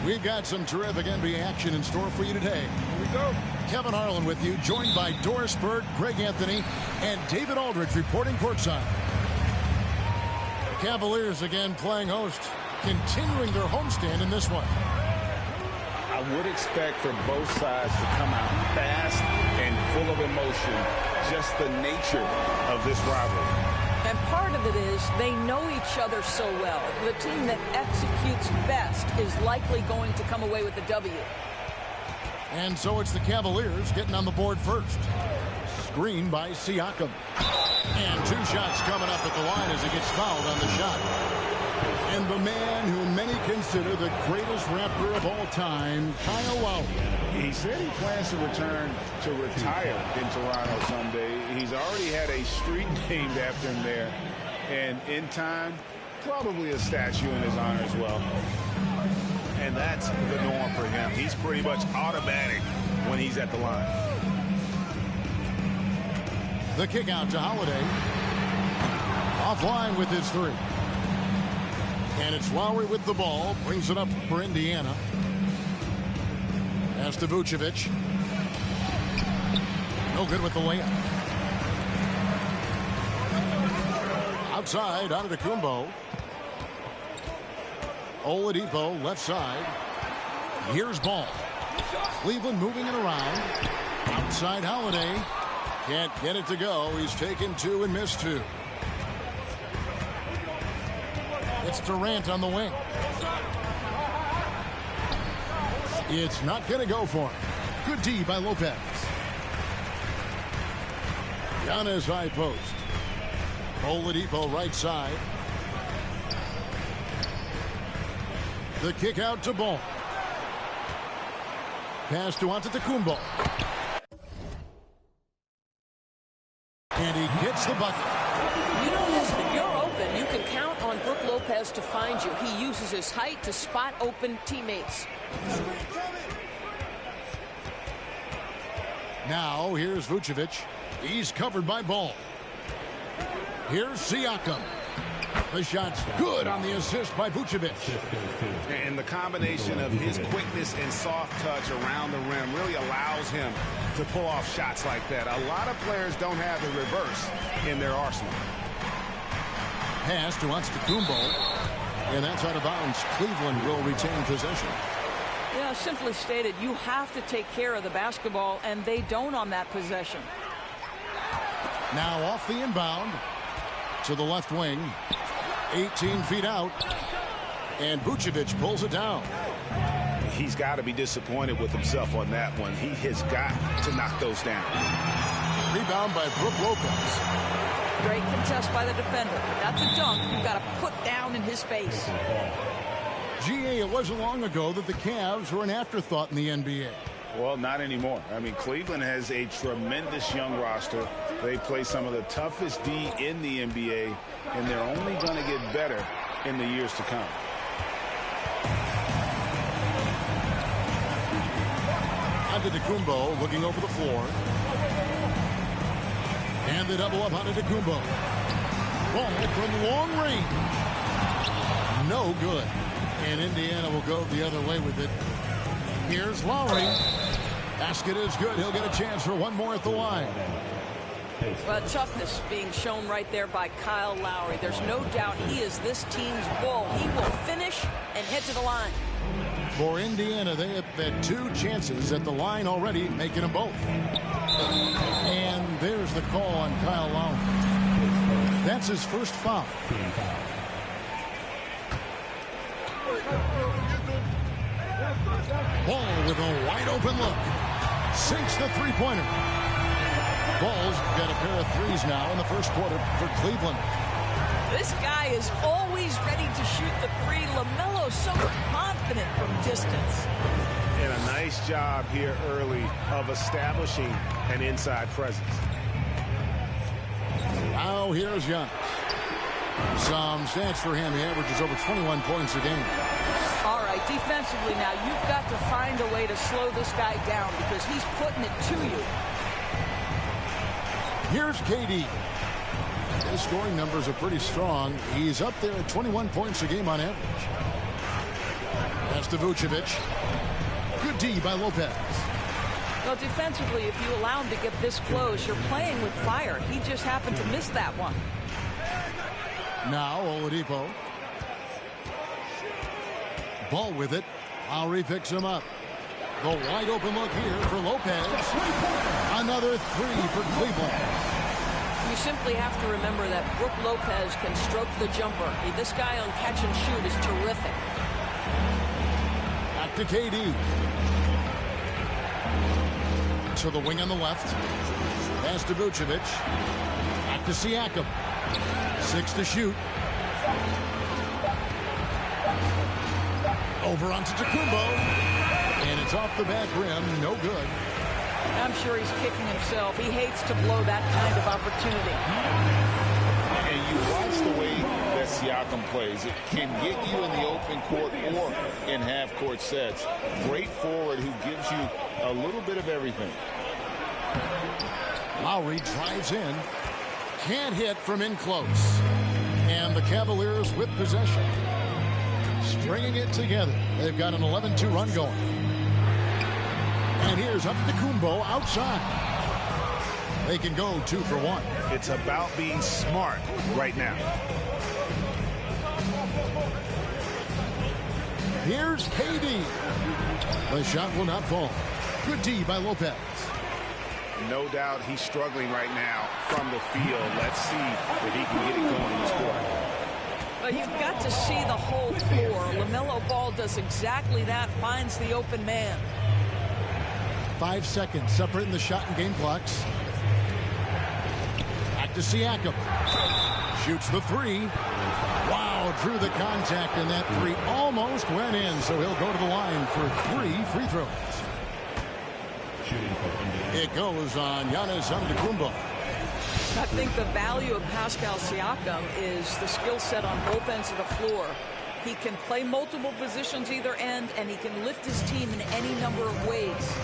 We've got some terrific NBA action in store for you today. Here we go. Kevin Harlan with you, joined by Doris Burke, Greg Anthony, and David Aldridge reporting courtside. The Cavaliers again playing host, continuing their homestand in this one. I would expect for both sides to come out fast and full of emotion. Just the nature of this rivalry. And part of it is they know each other so well. The team that executes best is likely going to come away with the W. And so it's the Cavaliers getting on the board first. Screen by Siakam. And 2 shots coming up at the line as he gets fouled on the shot. And the man who many consider the greatest Raptor of all time, Kyle Lowry. He said he plans to return to retire in Toronto someday. He's already had a street named after him there. And in time, probably a statue in his honor as well. And that's the norm for him. He's pretty much automatic when he's at the line. The kick out to Holiday. Offline with his 3. And it's Lowry with the ball. Brings it up for Indiana. Pass to Vucevic. No good with the layup. Outside, Antetokounmpo. Oladipo, left side. Here's ball. Cleveland moving it around. Outside, Holiday. Can't get it to go. He's taken 2 and missed 2. It's Durant on the wing. It's not going to go for him. Good D by Lopez. Giannis high post. Oladipo right side. The kick out to Ball. Pass to Antetokounmpo. And he gets the bucket. You know this, if you're open, you can count on Brook Lopez to find you. He uses his height to spot open teammates. Now, here's Vucevic. He's covered by Ball. Here's Siakam. The shot's good on the assist by Vucevic. And the combination of his quickness and soft touch around the rim really allows him to pull off shots like that. A lot of players don't have the reverse in their arsenal. Pass to Antetokounmpo. And that's out of bounds. Cleveland will retain possession. Yeah, simply stated, you have to take care of the basketball, and they don't on that possession. Now off the inbound to the left wing. 18 feet out. And Vucevic pulls it down. He's got to be disappointed with himself on that one. He has got to knock those down. Rebound by Brook Lopez. Great contest by the defender. That's a dunk you've got to put down in his face. GA, it wasn't long ago that the Cavs were an afterthought in the NBA. Well, not anymore. I mean, Cleveland has a tremendous young roster. They play some of the toughest D in the NBA, and they're only going to get better in the years to come. Antetokounmpo looking over the floor. And they double up Antetokounmpo. Ball from long range. No good. And Indiana will go the other way with it. Here's Lowry. Basket is good. He'll get a chance for one more at the line. Toughness being shown right there by Kyle Lowry. There's no doubt he is this team's bull. He will finish and head to the line. For Indiana, they have had 2 chances at the line already, making them both. And there's the call on Kyle Lowry. That's his first foul. Ball with a wide open look. Sinks the three-pointer. Ball's got a pair of threes now in the first quarter for Cleveland. This guy is always ready to shoot the three. LaMelo's so confident from distance. And a nice job here early of establishing an inside presence. Now here's Giannis. Some stats for him. He averages over 21 points a game. All right, defensively now, you've got to find a way to slow this guy down because he's putting it to you. Here's KD. His scoring numbers are pretty strong. He's up there at 21 points a game on average. That's to Vucevic. Good D by Lopez. Well, defensively, if you allow him to get this close, you're playing with fire. He just happened to miss that one. Now Oladipo. Ball with it. Lowry picks him up. The wide open look here for Lopez. Another three for Cleveland. You simply have to remember that Brook Lopez can stroke the jumper. This guy on catch and shoot is terrific. Back to KD. To the wing on the left. Pass to Vucevic. Back to Siakam. 6 to shoot. Over onto Tacumbo. And it's off the back rim. No good. I'm sure he's kicking himself. He hates to blow that kind of opportunity. And you watch the way that Siakam plays. It can get you in the open court or in half-court sets. Great forward who gives you a little bit of everything. Lowry drives in. Can't hit from in close. And the Cavaliers with possession. Stringing it together. They've got an 11-2 run going. And here's up to Kumbo outside. They can go 2 for 1. It's about being smart right now. Here's KD. The shot will not fall. Good D by Lopez. No doubt he's struggling right now from the field. Let's see if he can get it going in this quarter. Well, you've got to see the whole floor. LaMelo Ball does exactly that, finds the open man. 5 seconds separating the shot and game clocks. Back to Siakam. Shoots the three. Wow, drew the contact, and that three almost went in, so he'll go to the line for 3 free throws. It goes on Giannis Antetokounmpo. I think the value of Pascal Siakam is the skill set on both ends of the floor. He can play multiple positions either end, and he can lift his team in any number of ways.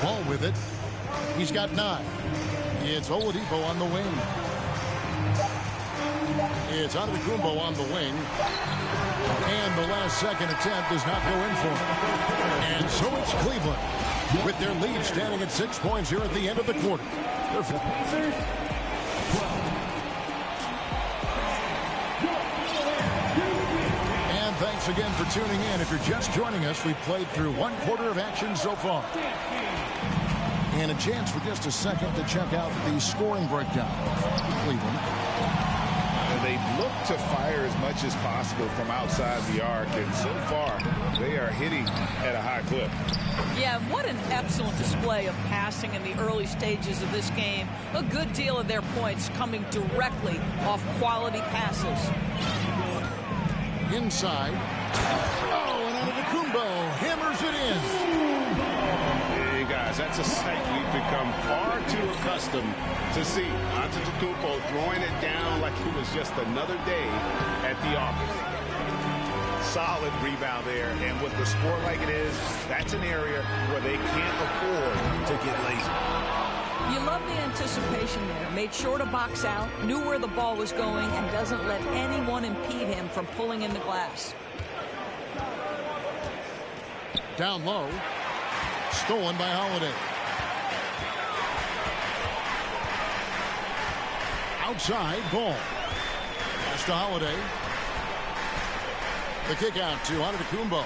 Ball with it. He's got 9. It's Oladipo on the wing. It's Antetokounmpo on the wing. And the last second attempt does not go in for him. And so it's Cleveland with their lead standing at 6 points here at the end of the quarter. And thanks again for tuning in. If you're just joining us, we've played through 1 quarter of action so far. And a chance for just a second to check out the scoring breakdown of Cleveland. They've looked to fire as much as possible from outside the arc, and so far they are hitting at a high clip. Yeah, what an excellent display of passing in the early stages of this game. A good deal of their points coming directly off quality passes. Inside. Oh, and Antetokounmpo hammers it in. Hey, guys, that's a sight we've become far too accustomed to see. Antetokounmpo throwing it down like it was just another day at the office. Solid rebound there, and with the sport like it is, that's an area where they can't afford to get lazy. You love the anticipation there. Made sure to box out, knew where the ball was going, and doesn't let anyone impede him from pulling in the glass. Down low. Stolen by Holiday. Outside, ball. Pass to Holiday. The kick out to Antetokounmpo.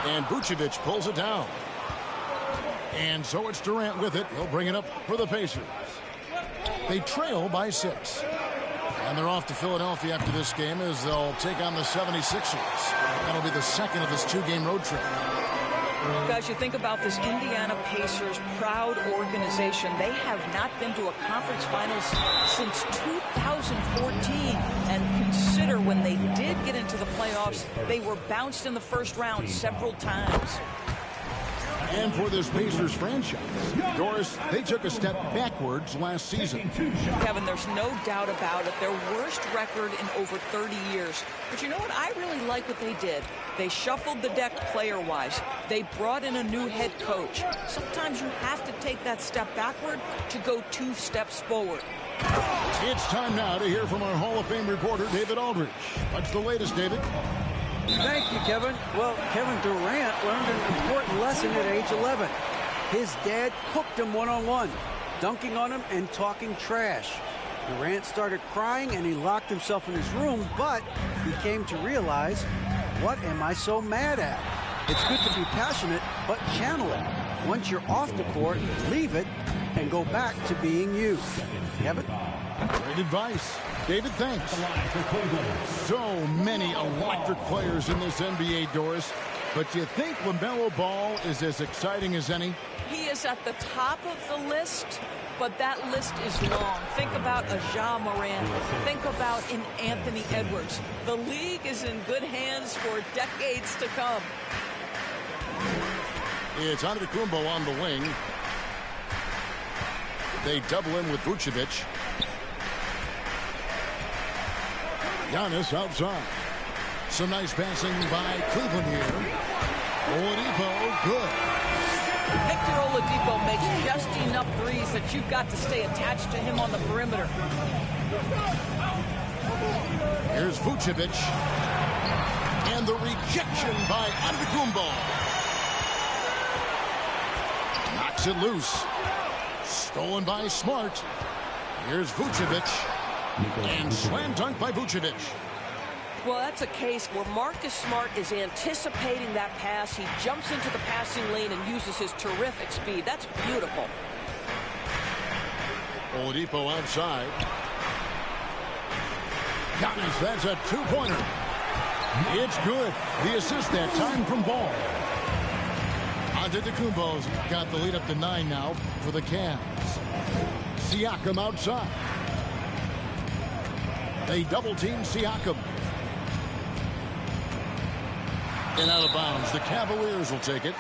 And Vucevic pulls it down. And so it's Durant with it. He'll bring it up for the Pacers. They trail by 6. And they're off to Philadelphia after this game as they'll take on the 76ers. That'll be the second of this 2-game road trip. Guys, you think about this Indiana Pacers proud organization. They have not been to a conference finals since 2014. And consider when they did get into the playoffs, they were bounced in the first round several times. And for this Pacers franchise, Doris, they took a step backwards last season. Kevin, there's no doubt about it. Their worst record in over 30 years. But you know what? I really like what they did. They shuffled the deck player-wise. They brought in a new head coach. Sometimes you have to take that step backward to go 2 steps forward. It's time now to hear from our Hall of Fame reporter, David Aldridge. What's the latest, David? Thank you, Kevin. Well, Kevin Durant learned an important lesson at age 11. His dad cooked him one-on-one, dunking on him and talking trash. Durant started crying and he locked himself in his room, but he came to realize, what am I so mad at? It's good to be passionate, but channel it. Once you're off the court, leave it and go back to being you. Kevin? Great advice. David, thanks. So many electric players in this NBA, Doris. But do you think LaMelo Ball is as exciting as any? He is at the top of the list, but that list is long. Think about a Ja Morant. Think about an Anthony Edwards. The league is in good hands for decades to come. It's Antetokounmpo on the wing. They double in with Vucevic. Giannis outside. Some nice passing by Cleveland here. Oladipo, good. Victor Oladipo makes just enough threes that you've got to stay attached to him on the perimeter. Here's Vucevic. And the rejection by Antetokounmpo. Knocks it loose. Stolen by Smart. Here's Vucevic. And slam dunk by Vucevic. Well, that's a case where Marcus Smart is anticipating that pass. He jumps into the passing lane and uses his terrific speed. That's beautiful. Oladipo outside. Giannis, that's a 2-pointer. It's good. The assist that time from Ball. Antetokounmpo's got the lead up to 9 now for the Cavs. Siakam outside. They double-team Siakam. And out of bounds. The Cavaliers will take it.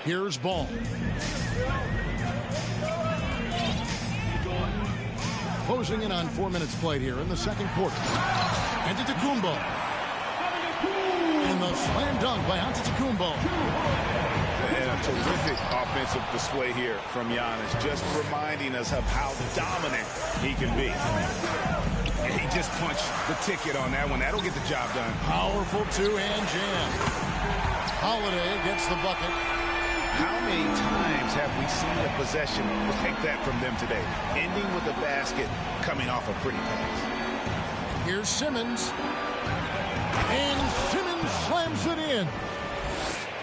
Here's Ball. Closing in on 4 minutes played here in the second quarter. Antetokounmpo. And the slam dunk by Antetokounmpo. And a terrific offensive display here from Giannis, just reminding us of how dominant he can be. And he just punched the ticket on that one. That'll get the job done. Powerful two-hand jam. Holiday gets the bucket. How many times have we seen a possession like that from them today? Ending with a basket, coming off a pretty pass. Here's Simmons. And Simmons slams it in.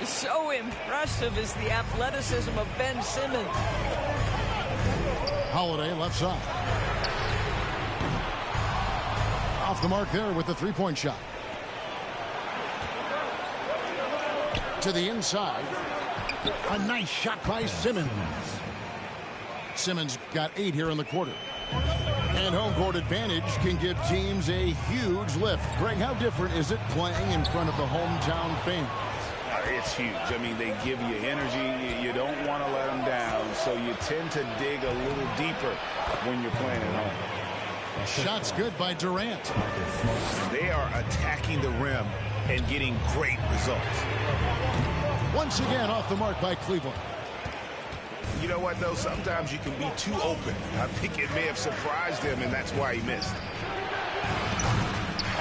So impressive is the athleticism of Ben Simmons. Holiday left side. Off the mark there with the three-point shot. To the inside. A nice shot by Simmons. Simmons got 8 here in the quarter. And home court advantage can give teams a huge lift. Greg, how different is it playing in front of the hometown fans? It's huge. I mean, they give you energy. You don't want to let them down, so you tend to dig a little deeper when you're playing at home. Shots good by Durant. They are attacking the rim and getting great results. Once again off the mark by Cleveland. You know what, though? Sometimes you can be too open. I think it may have surprised him, and that's why he missed.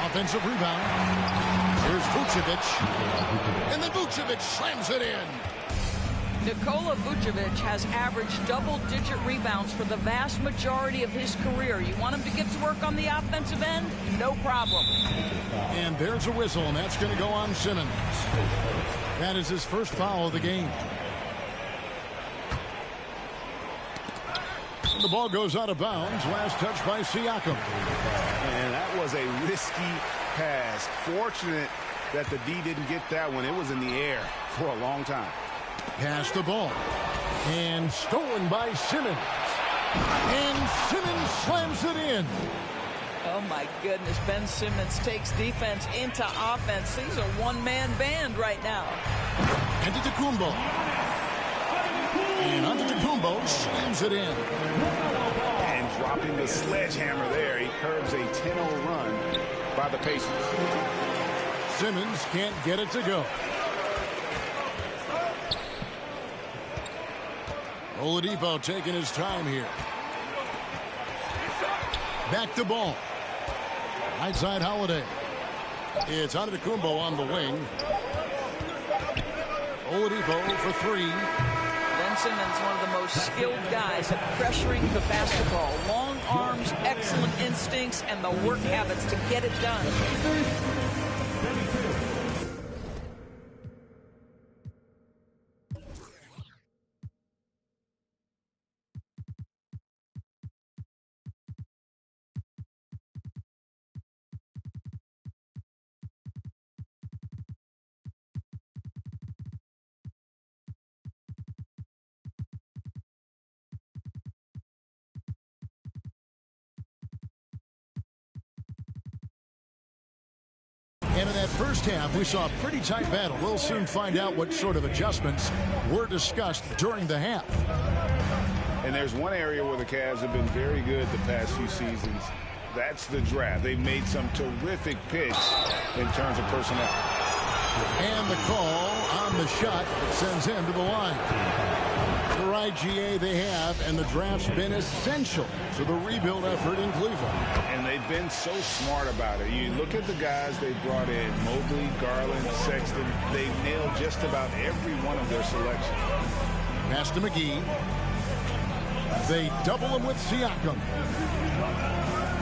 Offensive rebound. Here's Vucevic. And then Vucevic slams it in. Nikola Vucevic has averaged double-digit rebounds for the vast majority of his career. You want him to get to work on the offensive end? No problem. And there's a whistle, and that's going to go on Simmons. That is his first foul of the game. And the ball goes out of bounds. Last touch by Siakam. And that was a risky pass. Fortunate that the D didn't get that one. It was in the air for a long time. Pass the ball. And stolen by Simmons. And Simmons slams it in. Oh, my goodness. Ben Simmons takes defense into offense. He's a one-man band right now. Antetokounmpo. And Antetokounmpo slams it in. And dropping the sledgehammer there, he curbs a 10-0 run by the Pacers. Simmons can't get it to go. Oladipo taking his time here. Back to ball. Right side Holiday. It's Antetokounmpo on the wing. Oladipo for three. Ben Simmons, one of the most skilled guys at pressuring the basketball. Long arms, excellent instincts, and the work habits to get it done. And in that first half, we saw a pretty tight battle. We'll soon find out what sort of adjustments were discussed during the half. And there's one area where the Cavs have been very good the past few seasons. That's the draft. They've made some terrific picks in terms of personnel. And the call on the shot that sends him to the line. The right GA they have, and the draft's been essential to the rebuild effort in Cleveland. And they've been so smart about it. You look at the guys they brought in, Mobley, Garland, Sexton. They've nailed just about every one of their selections. Pass to McGee. They double him with Siakam.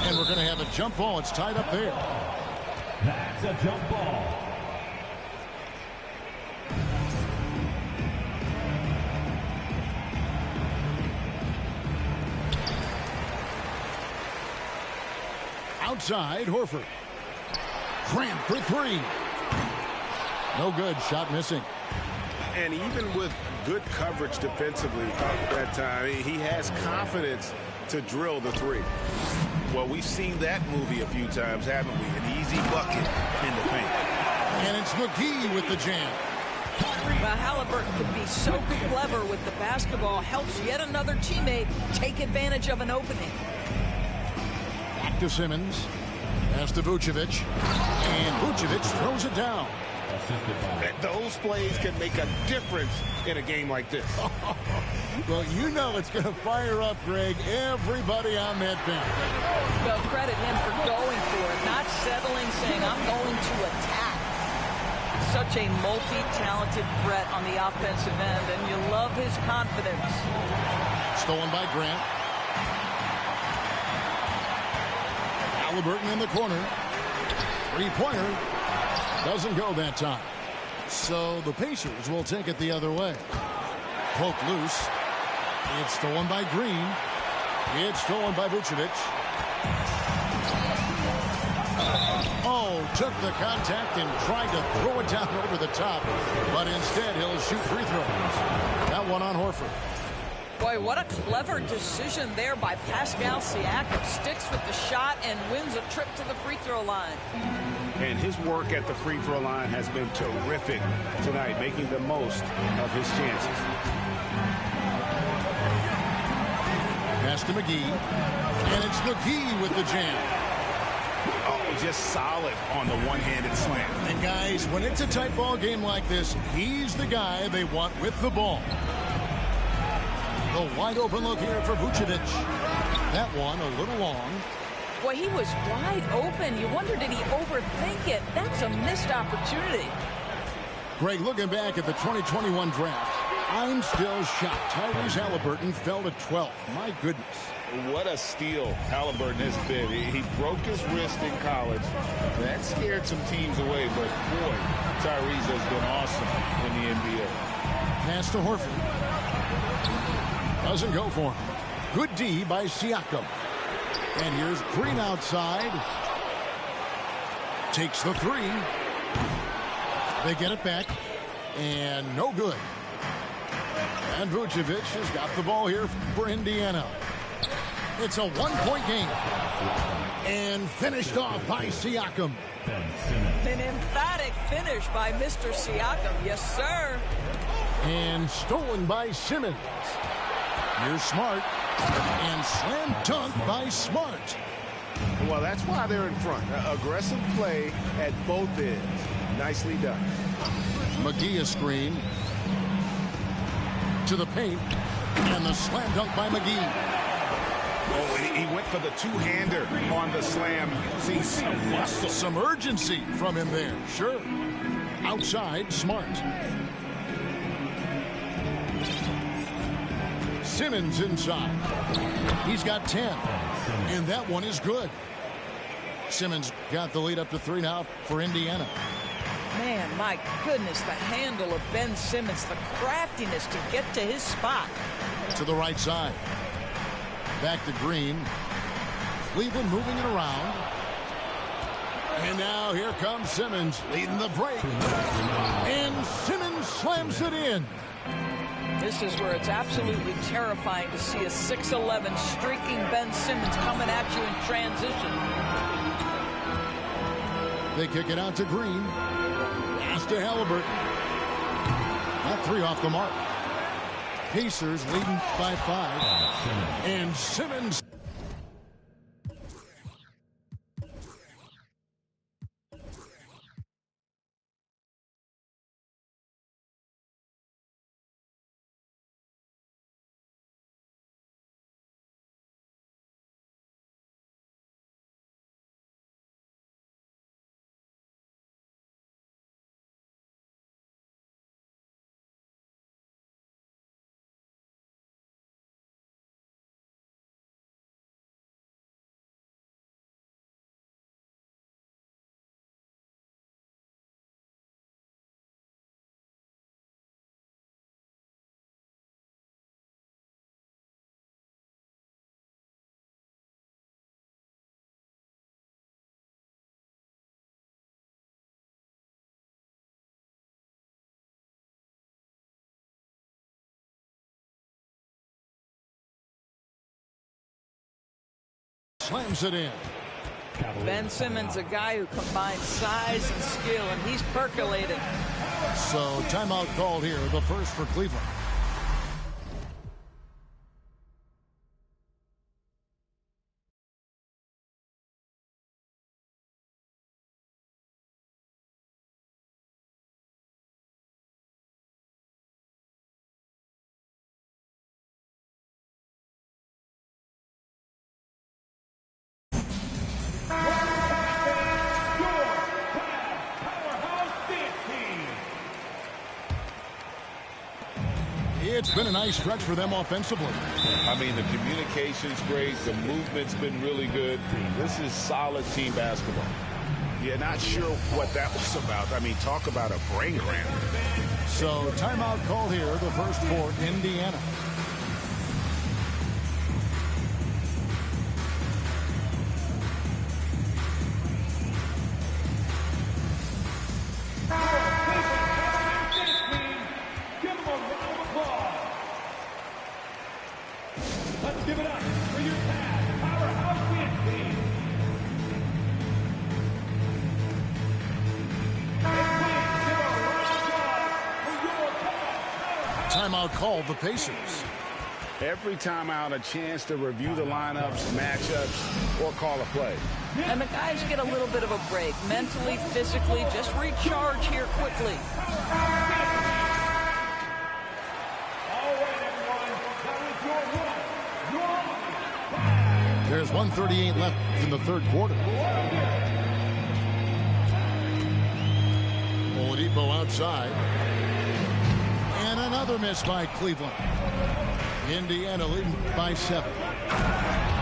And we're going to have a jump ball. It's tied up there. That's a jump ball. Outside, Horford. Grant for three. No good. Shot missing. And even with good coverage defensively at that time, he has confidence to drill the three. Well, we've seen that movie a few times, haven't we? An easy bucket in the paint. And it's McGee with the jam. Well, Halliburton can be so clever with the basketball. Helps yet another teammate take advantage of an opening. Back to Simmons. Pass to Vucevic. And Vucevic throws it down. Those plays can make a difference in a game like this. Well, you know it's going to fire up, Greg, everybody on that bench. Well, credit him for going for it, not settling, saying, I'm going to attack. Such a multi-talented threat on the offensive end, and you love his confidence. Stolen by Grant. Halliburton in the corner. Three-pointer. Doesn't go that time. So the Pacers will take it the other way. Poke loose. It's stolen by Green. It's stolen by Vucevic. Oh, took the contact and tried to throw it down over the top. But instead, he'll shoot free throws. That one on Horford. Boy, what a clever decision there by Pascal Siakam. Sticks with the shot and wins a trip to the free throw line. And his work at the free throw line has been terrific tonight, making the most of his chances. Pass to McGee. And it's McGee with the jam. Oh, just solid on the one-handed slam. And guys, when it's a tight ball game like this, he's the guy they want with the ball. The wide open look here for Vucevic. That one a little long. Boy, he was wide open. You wonder, did he overthink it? That's a missed opportunity. Greg, looking back at the 2021 draft, I'm still shocked. Tyrese Halliburton fell to 12th. My goodness. What a steal Halliburton has been. He broke his wrist in college. That scared some teams away, but boy, Tyrese has been awesome in the NBA. Pass to Horford. Doesn't go for him. Good D by Siakam. And here's Green outside. Takes the three. They get it back. And no good. And Vucevic has got the ball here for Indiana. It's a one-point game. And finished off by Siakam. An emphatic finish by Mr. Siakam. Yes, sir. And stolen by Simmons. Here's Smart. And slam dunk by Smart. Well, that's why they're in front. Aggressive play at both ends. Nicely done. McGee a screen. To the paint. And the slam dunk by McGee. Oh, he went for the two-hander on the slam. See some muscle. Some urgency from him there. Sure. Outside, Smart. Simmons inside. He's got 10. And that one is good. Simmons got the lead up to 3 now for Indiana. Man, my goodness, the handle of Ben Simmons, the craftiness to get to his spot. To the right side. Back to Green. Cleveland moving it around. And now here comes Simmons leading the break. And Simmons slams it in. This is where it's absolutely terrifying to see a 6'11" streaking Ben Simmons coming at you in transition. They kick it out to Green. Pass to Halliburton. That 3 off the mark. Pacers leading by 5. And Simmons. Slams it in. Ben Simmons, a guy who combines size and skill, and he's percolated. So timeout called here, the first for Cleveland. It's been a nice stretch for them offensively. I mean, the communication's great. The movement's been really good. This is solid team basketball. Yeah, not sure what that was about. I mean, talk about a brain cramp. So timeout called here, the first for Indiana. Give it up for your Cavs powerhouse dance team. Timeout called the Pacers. Every time out, a chance to review the lineups, matchups, or call a play. And the guys get a little bit of a break, mentally, physically, just recharge here quickly. There's 1:38 left in the third quarter. Oladipo outside. And another miss by Cleveland. Indiana leading by 7.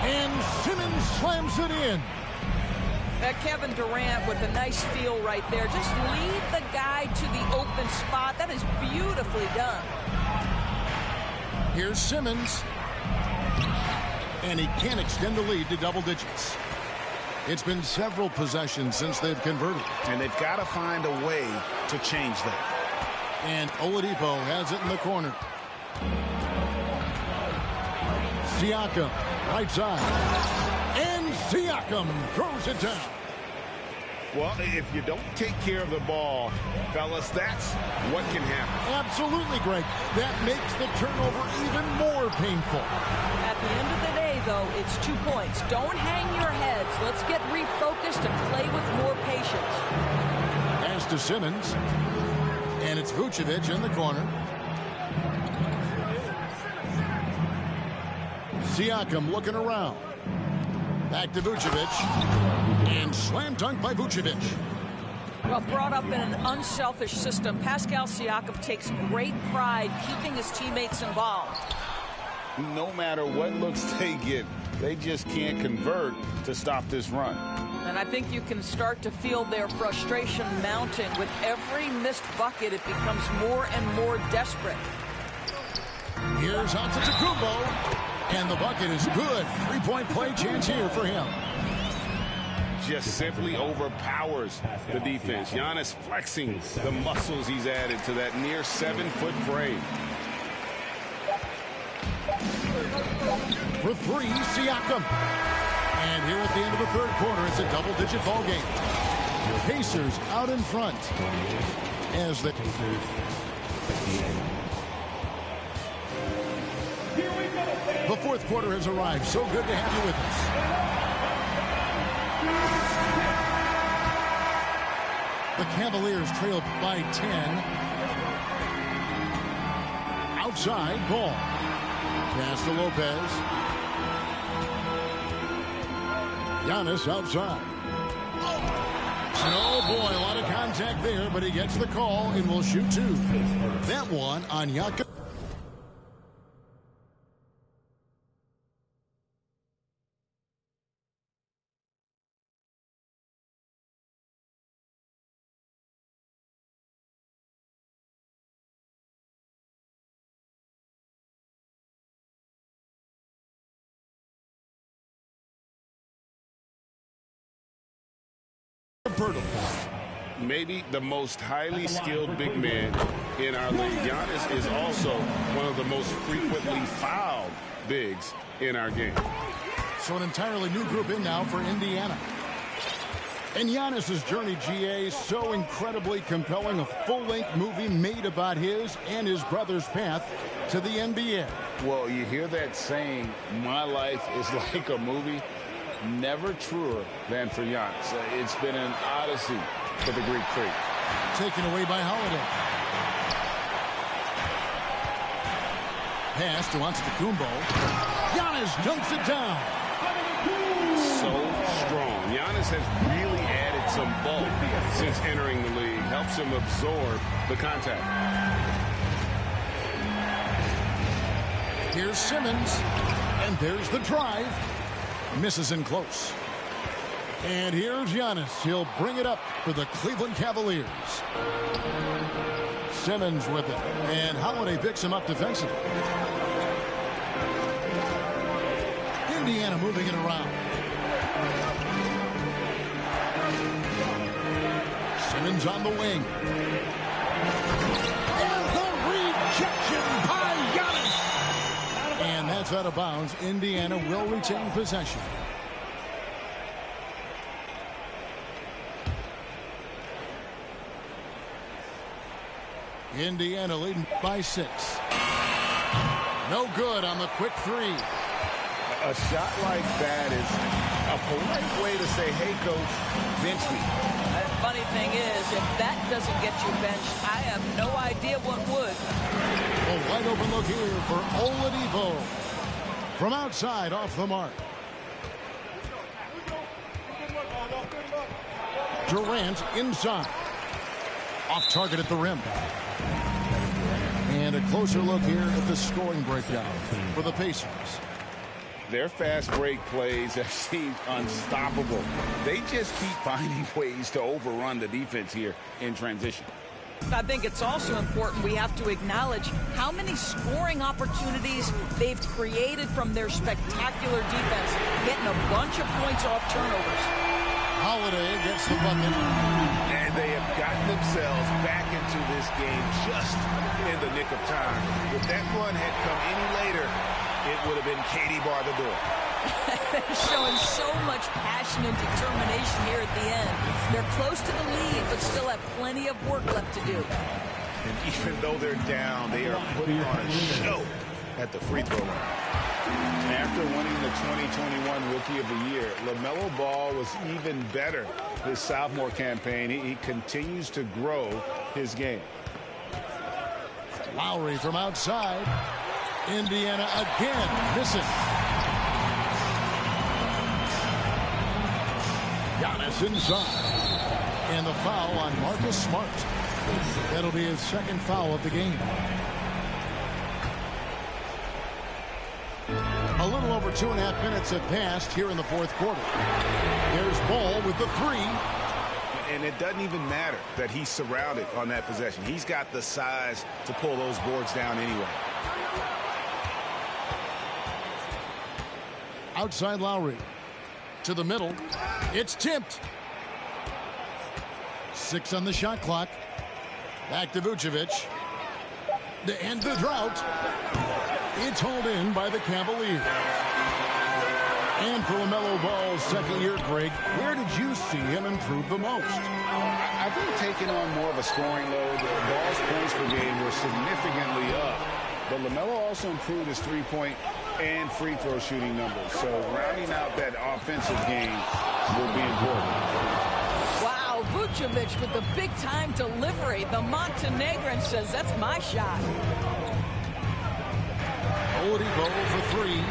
And Simmons slams it in. Kevin Durant with a nice feel right there. Just lead the guy to the open spot. That is beautifully done. Here's Simmons. And he can't extend the lead to double digits. It's been several possessions since they've converted. And they've got to find a way to change that. And Oladipo has it in the corner. Siakam, right side. And Siakam throws it down. Well, if you don't take care of the ball, fellas, that's what can happen. Absolutely, Greg. That makes the turnover even more painful. At the end of the day, though, it's 2 points. Don't hang your heads. Let's get refocused and play with more patience. Pass to Simmons. And it's Vucevic in the corner. Siakam looking around. Back to Vucevic. And slam dunk by Vucevic. Well, brought up in an unselfish system, Pascal Siakam takes great pride keeping his teammates involved. No matter what looks they get, they just can't convert to stop this run. And I think you can start to feel their frustration mounting. With every missed bucket, it becomes more and more desperate. Here's Antetokounmpo. And the bucket is good. 3-point play chance here for him. Just simply overpowers the defense. Giannis flexing the muscles he's added to that near 7-foot frame. For three, Siakam. And here at the end of the third quarter, it's a double-digit ball game. Pacers out in front. As the fourth quarter has arrived. So good to have you with us. The Cavaliers trail by 10. Outside, ball. Pass to Lopez. Giannis outside. Oh, boy, a lot of contact there, but he gets the call and will shoot two. That one on Jakob. Maybe the most highly skilled big man in our league. Giannis is also one of the most frequently fouled bigs in our game. So an entirely new group in now for Indiana. And Giannis's journey, GA, so incredibly compelling. A full-length movie made about his and his brother's path to the NBA. Well, you hear that saying, my life is like a movie. Never truer than for Giannis. It's been an odyssey for the Greek Freak. Taken away by Holiday. Pass to Antetokounmpo. Giannis dunks it down. So strong. Giannis has really added some bulk since entering the league. Helps him absorb the contact. Here's Simmons. And there's the drive. Misses in close. And here's Giannis. He'll bring it up for the Cleveland Cavaliers. Simmons with it. And Holiday picks him up defensively. Indiana moving it around. Simmons on the wing. And the rejection by Giannis. And that's out of bounds. Indiana will retain possession. Indiana leading by 6. No good on the quick three. A shot like that is a polite way to say, hey, coach, bench me. The funny thing is, if that doesn't get you benched, I have no idea what would. A wide open look here for Oladipo. From outside, off the mark. Durant inside. Off target at the rim. And a closer look here at the scoring breakdown for the Pacers. Their fast break plays have seemed unstoppable. They just keep finding ways to overrun the defense here in transition. I think it's also important we have to acknowledge how many scoring opportunities they've created from their spectacular defense, getting a bunch of points off turnovers. Holiday gets the bucket. And they have gotten themselves back into this game just in the nick of time. If that one had come any later, it would have been Katie bar the door. Showing so much passion and determination here at the end. They're close to the lead, but still have plenty of work left to do. And even though they're down, they are putting on a show at the free throw line. After winning the 2021 Rookie of the Year, LaMelo Ball was even better this sophomore campaign. He continues to grow his game. Lowry from outside. Indiana again missing. Giannis inside. And the foul on Marcus Smart. That'll be his second foul of the game. A little over 2.5 minutes have passed here in the fourth quarter. There's Ball with the three. And it doesn't even matter that he's surrounded on that possession. He's got the size to pull those boards down anyway. Outside Lowry. To the middle. It's tipped. 6 on the shot clock. Back to Vucevic. To end the drought. It's hauled in by the Cavaliers. And for LaMelo Ball's second year, Greg, where did you see him improve the most? I think taking on more of a scoring load. Ball's points per game were significantly up. But LaMelo also improved his three-point and free throw shooting numbers. So rounding out that offensive game will be important. Wow, Vucevic with the big-time delivery. The Montenegrin says, that's my shot. Oladipo for three.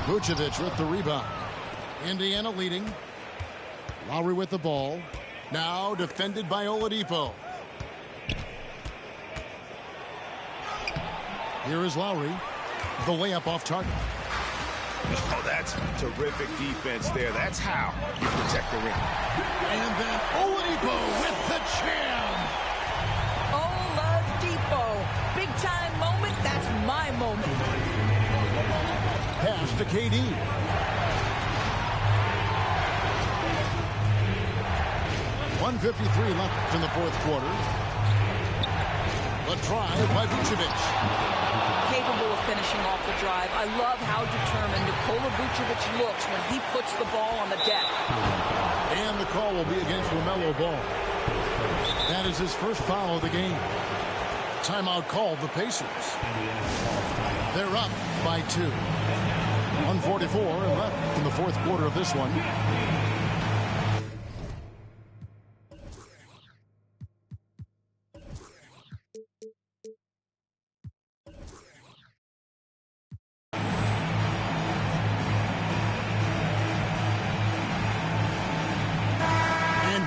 Vucevic with the rebound. Indiana leading. Lowry with the ball. Now defended by Oladipo. Here is Lowry. The layup off target. Oh, that's terrific defense there. That's how you protect the rim. And then Oladipo with the jam. Oladipo. Big-time moment. That's my moment. Pass to KD. .153 left in the fourth quarter. The drive by Vucevic. Capable of finishing off the drive. I love how determined Nikola Vucevic looks when he puts the ball on the deck. And the call will be against LaMelo Ball. That is his first foul of the game. Timeout called the Pacers. They're up by 2. 1:44 left in the fourth quarter of this one.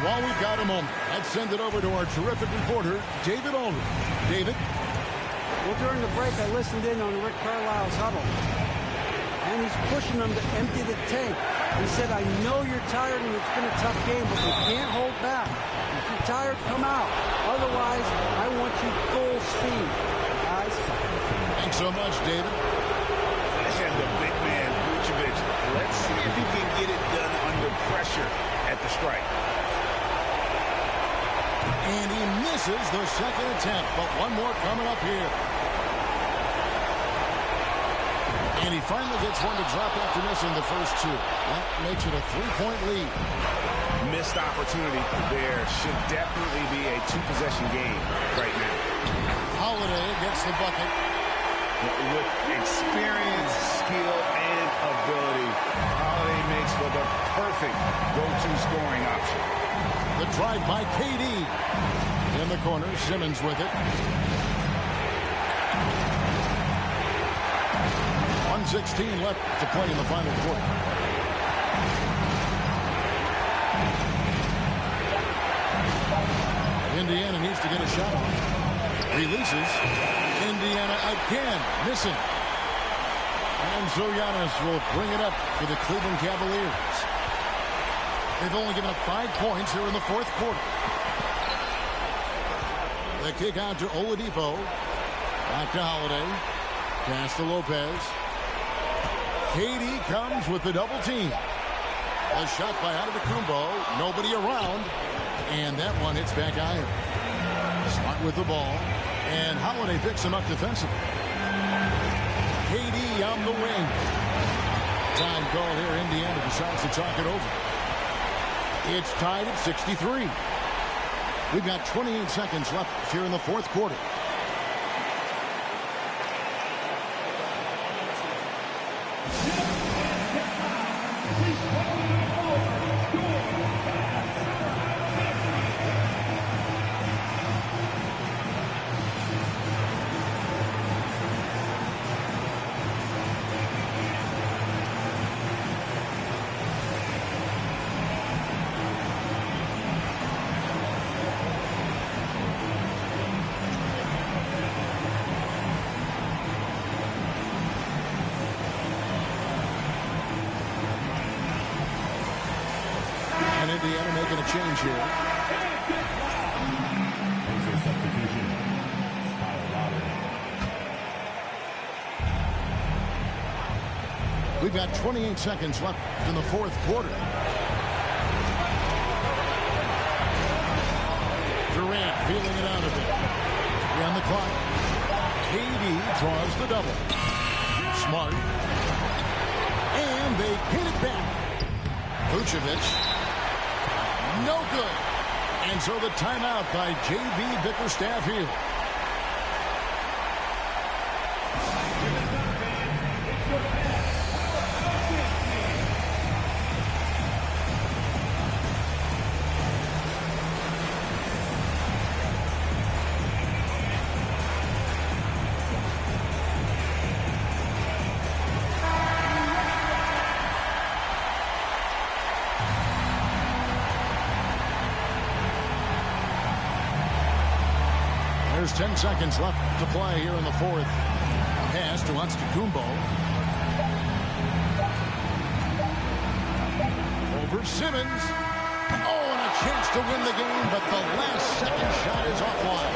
While we've got a moment, let's send it over to our terrific reporter, David Aldridge. David? Well, during the break, I listened in on Rick Carlisle's huddle. And he's pushing them to empty the tank. He said, I know you're tired and it's been a tough game, but we can't hold back. If you're tired, come out. Otherwise, I want you full speed, guys. Thanks so much, David. And the big man, Vucevic. Let's see if he can get it done under pressure at the strike. And he misses the second attempt, but one more coming up here. And he finally gets one to drop after missing the first two. That makes it a 3-point lead. Missed opportunity there. Should definitely be a 2-possession game right now. Holiday gets the bucket. With experience, skill, and ability, Holiday makes for the perfect go-to scoring option. The drive by KD. In the corner, Simmons with it. 1:16 left to play in the final quarter. Indiana needs to get a shot off. Releases. Indiana again missing. And so Giannis will bring it up for the Cleveland Cavaliers. They've only given up 5 points here in the fourth quarter. The kick out to Oladipo. Back to Holiday. Pass to Lopez. KD comes with the double team. A shot by Antetokounmpo. Nobody around. And that one hits back iron. Smart with the ball. And Holiday picks him up defensively. KD on the wing. Time call here. Indiana decides to talk it over. It's tied at 63. We've got 28 seconds left here in the fourth quarter. Indiana making a change here. We've got 28 seconds left in the fourth quarter. Durant feeling it out a bit. On the clock. KD draws the double. Smart. And they hit it back. Vucevic. No good. And so the timeout by J.B. Bickerstaff here. There's 10 seconds left to play here in the fourth. Pass to Antetokounmpo. Over Simmons. Oh, and a chance to win the game, but the last second shot is offline.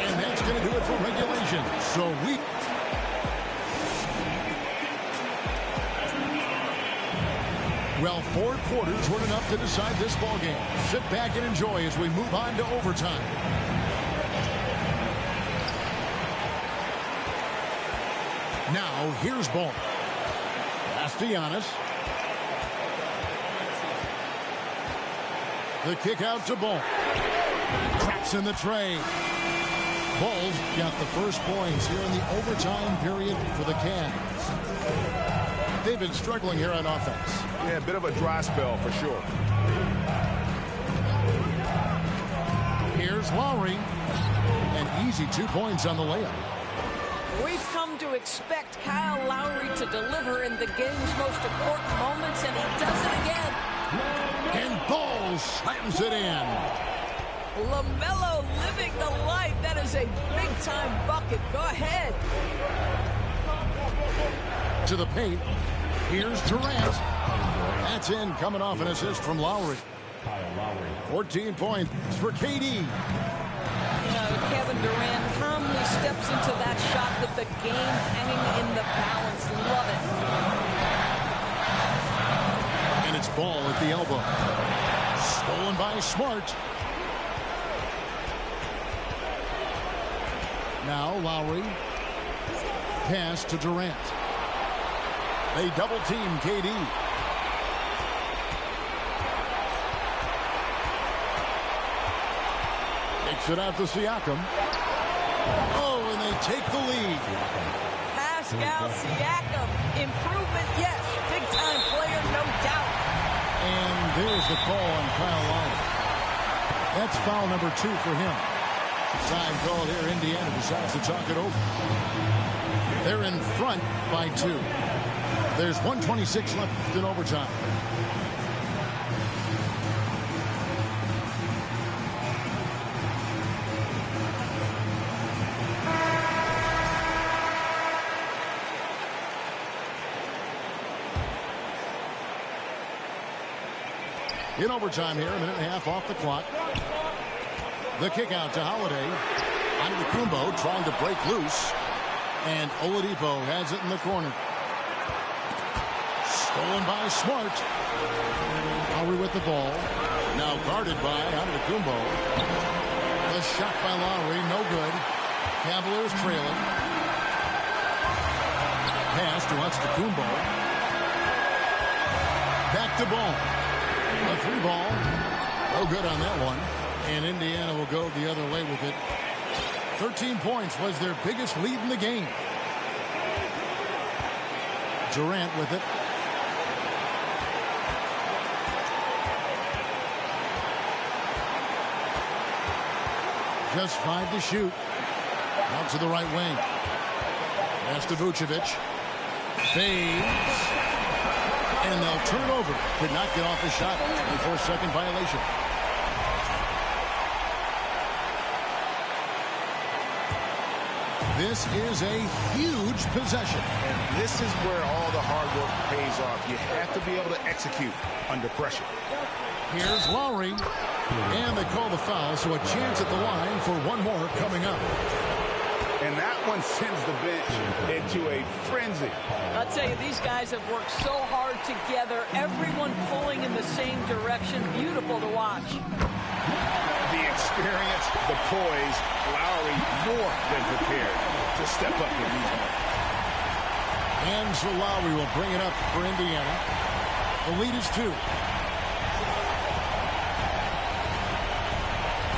And that's going to do it for regulation. So well, 4 quarters weren't enough to decide this ball game. Sit back and enjoy as we move on to overtime. Now, here's Ball. Castellanos. The kick out to Ball. Traps in the tray. Ball's got the first points here in the overtime period for the Cavs. They've been struggling here on offense. Yeah, a bit of a dry spell for sure. Here's Lowry. An easy 2 points on the layup. We've come to expect Kyle Lowry to deliver in the game's most important moments, and he does it again. And Ball slams it in. LaMelo living the life. That is a big-time bucket. Go ahead. To the paint. Here's Durant. That's in, coming off an assist from Lowry. 14 points for KD. Kevin Durant calmly steps into that shot with the game hanging in the balance. Love it. And it's Ball at the elbow. Stolen by Smart. Now Lowry. Pass to Durant. They double team KD. Takes it out to Siakam. Oh, and they take the lead. Pascal Siakam. Improvement, yes. Big-time player, no doubt. And there's the call on Kyle Lowry. That's foul number 2 for him. Time call here. Indiana decides to talk it over. They're in front by 2. There's 1:26 left in overtime. In overtime here, a minute and a half off the clock. The kick out to Holiday. Antetokounmpo trying to break loose. And Oladipo has it in the corner. Stolen by Smart. Lowry with the ball. Now guarded by Antetokounmpo. The shot by Lowry, no good. Cavaliers trailing. Pass to Antetokounmpo. Back to Ball. A free ball. No good on that one. And Indiana will go the other way with it. 13 points was their biggest lead in the game. Durant with it. Just 5 to shoot. Out to the right wing. Pass to Vucevic. Fades. And they'll turn it over. Could not get off the shot. 24-second violation. This is a huge possession. And this is where all the hard work pays off. You have to be able to execute under pressure. Here's Lowry. And they call the foul, so a chance at the line for one more coming up. And that one sends the bench into a frenzy. I'll tell you, these guys have worked so hard together. Everyone pulling in the same direction. Beautiful to watch. The experience, the poise, Lowry more than prepared to step up in these moments. And so Lowry will bring it up for Indiana. The lead is 2.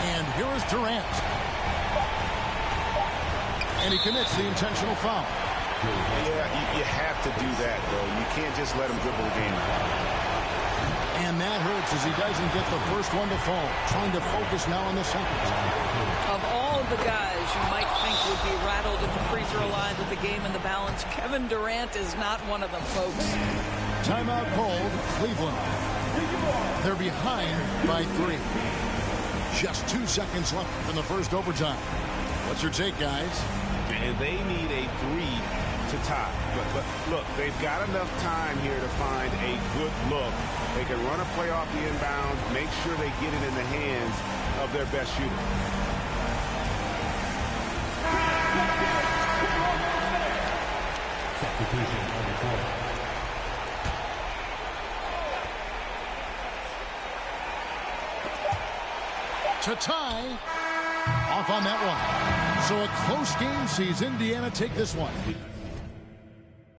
And here is Durant. And he commits the intentional foul. Yeah, you have to do that, though. You can't just let him dribble the game. And that hurts as he doesn't get the first one to fall. Trying to focus now on the second. Of all of the guys you might think would be rattled at the free throw line with the game in the balance, Kevin Durant is not one of them, folks. Timeout called, Cleveland. They're behind by 3. Just 2 seconds left in the first overtime. What's your take, guys? And they need a 3 to tie. But look, they've got enough time here to find a good look. They can run a play off the inbound, make sure they get it in the hands of their best shooter. Substitution on the court. To tie. Off on that one. So a close game sees Indiana take this one.